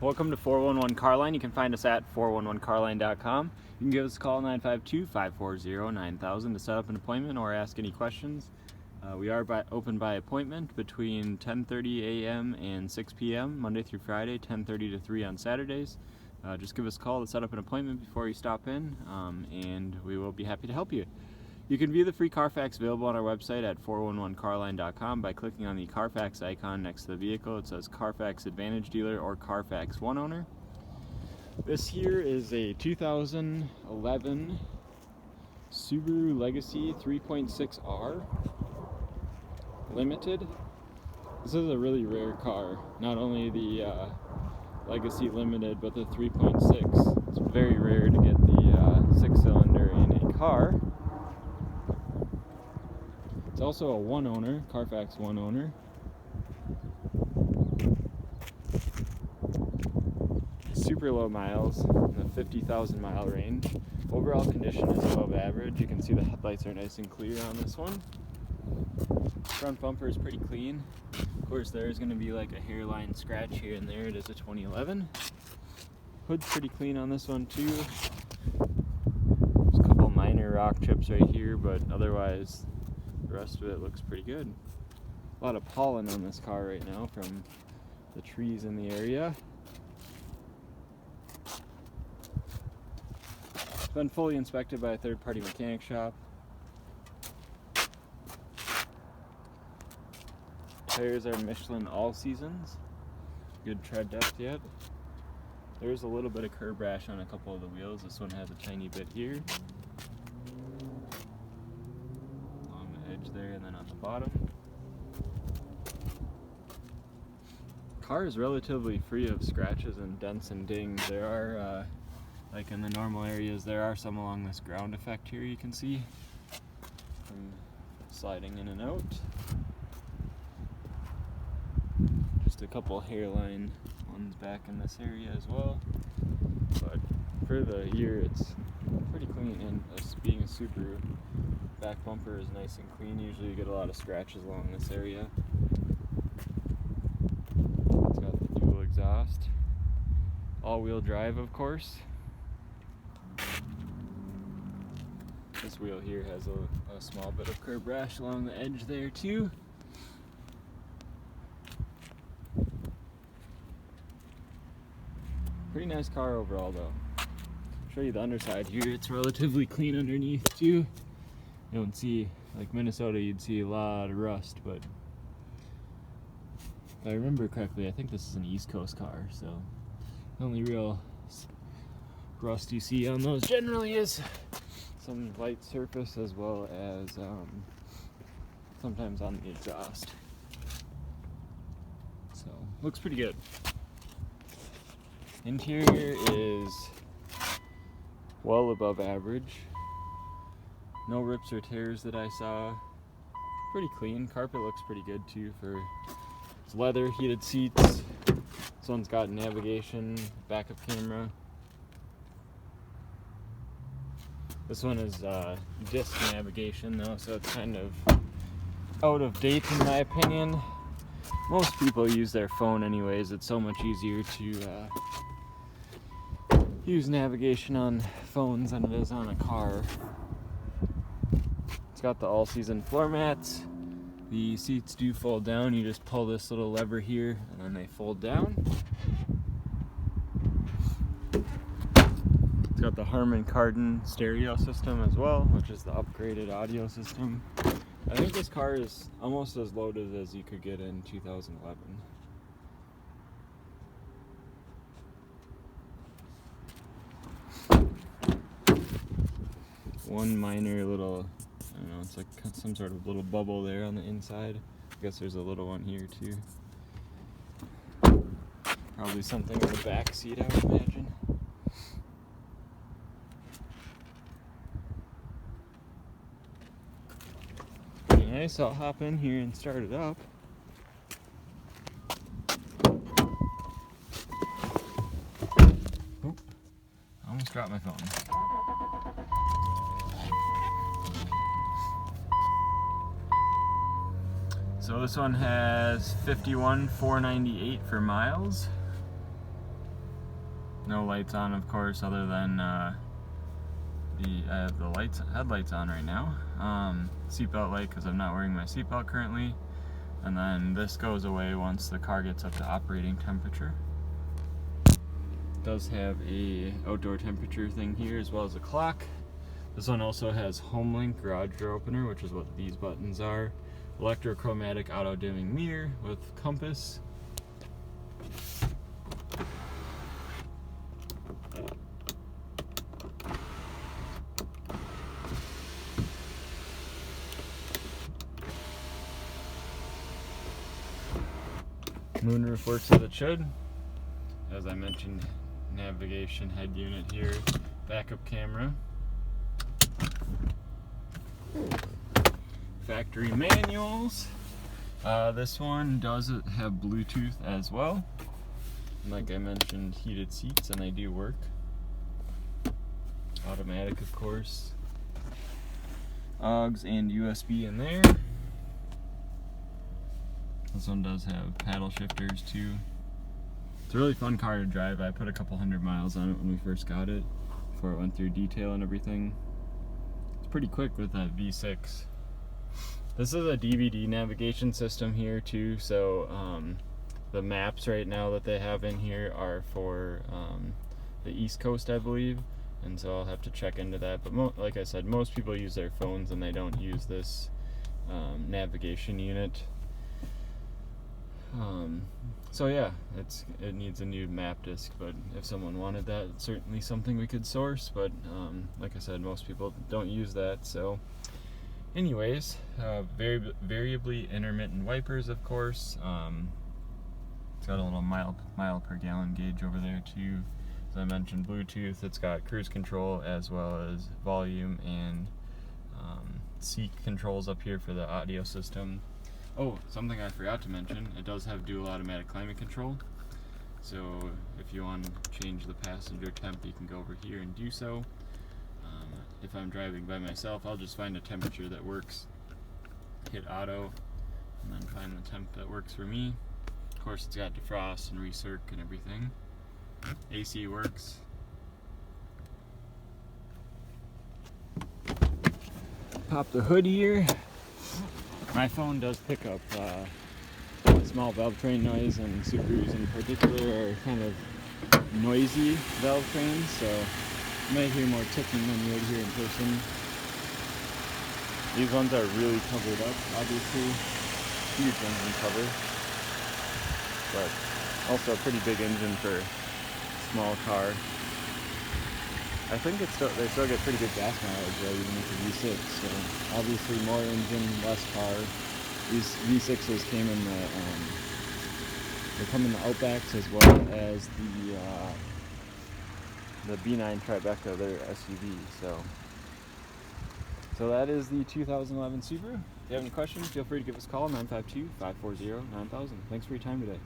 Welcome to 411 Carline. You can find us at 411carline.com. You can give us a call 952-540-9000 to set up an appointment or ask any questions. We are open by appointment between 10:30 a.m. and 6 p.m. Monday through Friday, 10:30 to 3 on Saturdays. Just give us a call to set up an appointment before you stop in, and we will be happy to help you. You can view the free Carfax available on our website at 411carline.com by clicking on the Carfax icon next to the vehicle. It says Carfax Advantage Dealer or Carfax One Owner. This here is a 2011 Subaru Legacy 3.6R Limited. This is a really rare car. Not only the Legacy Limited, but the 3.6. It's very rare to get the 6-cylinder in a car. It's also a one owner, Carfax One Owner. Super low miles, in the 50,000 mile range. Overall condition is above average. You can see the headlights are nice and clear on this one. Front bumper is pretty clean. Of course, there's going to be like a hairline scratch here and there. It is a 2011. Hood's pretty clean on this one too. There's a couple minor rock chips right here, but otherwise the rest of it looks pretty good. A lot of pollen on this car right now from the trees in the area. It's been fully inspected by a third-party mechanic shop. Tires are Michelin All Seasons. Good tread depth yet. There's a little bit of curb rash on a couple of the wheels. This one has a tiny bit here. There and then on the bottom. Car is relatively free of scratches and dents and dings. There are, like in the normal areas, there are some along this ground effect here you can see from sliding in and out. Just a couple hairline ones back in this area as well. But for the year, it's pretty clean, and being a Subaru, back bumper is nice and clean. Usually you get a lot of scratches along this area. It's got the dual exhaust. All-wheel drive, of course. This wheel here has a small bit of curb rash along the edge there too. Pretty nice car overall though. I'll show you the underside here. It's relatively clean underneath too. You don't see, like Minnesota, you'd see a lot of rust, but if I remember correctly, I think this is an East Coast car, so the only real rust you see on those generally is some light surface as well as sometimes on the exhaust. So, looks pretty good. Interior is well above average. No rips or tears that I saw. Pretty clean. Carpet looks pretty good too for it's leather, heated seats. This one's got navigation, backup camera. This one is disc navigation though, so it's kind of out of date in my opinion. Most people use their phone anyways. It's so much easier to use navigation on phones than it is on a car. Got the all-season floor mats. The seats do fold down. You just pull this little lever here and then they fold down. It's got the Harman Kardon stereo system as well, which is the upgraded audio system. I think this car is almost as loaded as you could get in 2011. One minor little, I don't know, it's like some sort of little bubble there on the inside. I guess there's a little one here too. Probably something in the back seat, I would imagine. Pretty nice. I'll hop in here and start it up. Oop, I almost dropped my phone. So this one has 51,498 for miles. No lights on, of course, other than I have the headlights on right now. Seatbelt light because I'm not wearing my seatbelt currently. And then this goes away once the car gets up to operating temperature. It does have a outdoor temperature thing here as well as a clock. This one also has HomeLink garage door opener, which is what these buttons are. Electrochromatic auto dimming mirror with compass. Moonroof works as it should. As I mentioned, navigation head unit here, backup camera. Factory manuals. This one does have Bluetooth as well. And like I mentioned, heated seats, and they do work. Automatic, of course. AUX and USB in there. This one does have paddle shifters too. It's a really fun car to drive. I put a couple 100 miles on it when we first got it, before it went through detail and everything. It's pretty quick with that V6. This is a DVD navigation system here too, so the maps right now that they have in here are for the East Coast, I believe, and so I'll have to check into that. But like I said, most people use their phones and they don't use this navigation unit. So yeah, it needs a new map disc, but if someone wanted that, it's certainly something we could source, but like I said, most people don't use that. So anyways, variably intermittent wipers, of course. It's got a little mile per gallon gauge over there too. As I mentioned, Bluetooth. It's got cruise control as well as volume and seat controls up here for the audio system. Oh, something I forgot to mention, it does have dual automatic climate control. So if you want to change the passenger temp, you can go over here and do so. If I'm driving by myself, I'll just find a temperature that works, hit auto, and then find the temp that works for me. Of course, it's got defrost and recirc and everything. AC works. Pop the hood here. My phone does pick up small valve train noise, and Subarus in particular are kind of noisy valve trains, so you might hear more ticking than you would hear in person. These ones are really covered up, obviously. Huge engine cover, but also a pretty big engine for a small car. I think they still get pretty good gas mileage though, even with the V6. So obviously more engine, less car. These V6s came in they come in the Outbacks as well as the B9 Tribeca, their SUV. So that is the 2011 Subaru. If you have any questions, feel free to give us a call, 952-540-9000. Thanks for your time today.